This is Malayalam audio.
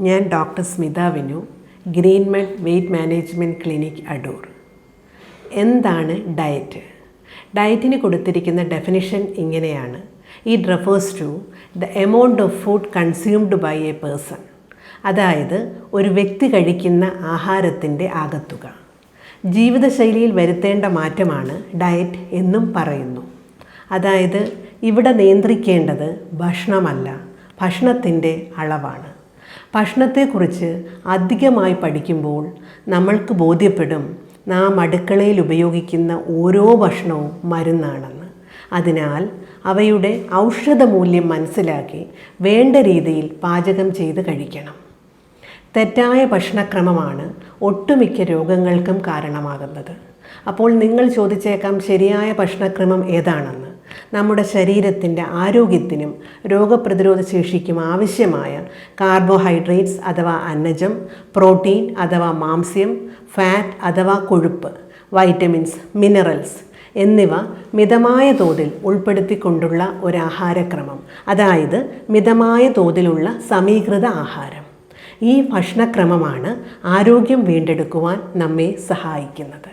ഞാൻ Dr.Smitha Vinu, GreenMed weight management clinic Adoor. എന്താണ് ഡയറ്റ്? ഡയറ്റിന് കൊടുത്തിരിക്കുന്ന ഡെഫിനിഷൻ ഇങ്ങനെയാണ്: it refers to the amount of food consumed by a person. അതായത് ഒരു വ്യക്തി കഴിക്കുന്ന ആഹാരത്തിൻ്റെ ആകത്തുക. ജീവിതശൈലിയിൽ വരുത്തേണ്ട മാറ്റമാണ് ഡയറ്റ് എന്നും പറയുന്നു. അതായത് ഇവിടെ നിയന്ത്രിക്കേണ്ടത് ഭക്ഷണമല്ല, ഭക്ഷണത്തിൻ്റെ അളവാണ്. ഭക്ഷണത്തെക്കുറിച്ച് അധികമായി പഠിക്കുമ്പോൾ നമ്മൾക്ക് ബോധ്യപ്പെടും നാം അടുക്കളയിൽ ഉപയോഗിക്കുന്ന ഓരോ ഭക്ഷണവും മരുന്നാണെന്ന്. അതിനാൽ അവയുടെ ഔഷധമൂല്യം മനസ്സിലാക്കി വേണ്ട രീതിയിൽ പാചകം ചെയ്ത് കഴിക്കണം. തെറ്റായ ഭക്ഷണക്രമമാണ് ഒട്ടുമിക്ക രോഗങ്ങൾക്കും കാരണമാകുന്നത്. അപ്പോൾ നിങ്ങൾ ചോദിച്ചേക്കാം, ശരിയായ ഭക്ഷണക്രമം ഏതാണെന്ന്? നമ്മുടെ ശരീരത്തിൻ്റെ ആരോഗ്യത്തിനും രോഗപ്രതിരോധ ശേഷിക്കും ആവശ്യമായ കാർബോഹൈഡ്രേറ്റ്സ് അഥവാ അന്നജം, പ്രോട്ടീൻ അഥവാ മാംസ്യം, ഫാറ്റ് അഥവാ കൊഴുപ്പ്, വൈറ്റമിൻസ്, മിനറൽസ് എന്നിവ മിതമായ തോതിൽ ഉൾപ്പെടുത്തിക്കൊണ്ടുള്ള ഒരു ആഹാരക്രമം, അതായത് മിതമായ തോതിലുള്ള സമീകൃത ആഹാരം. ഈ ഭക്ഷണക്രമമാണ് ആരോഗ്യം വീണ്ടെടുക്കുവാൻ നമ്മെ സഹായിക്കുന്നത്.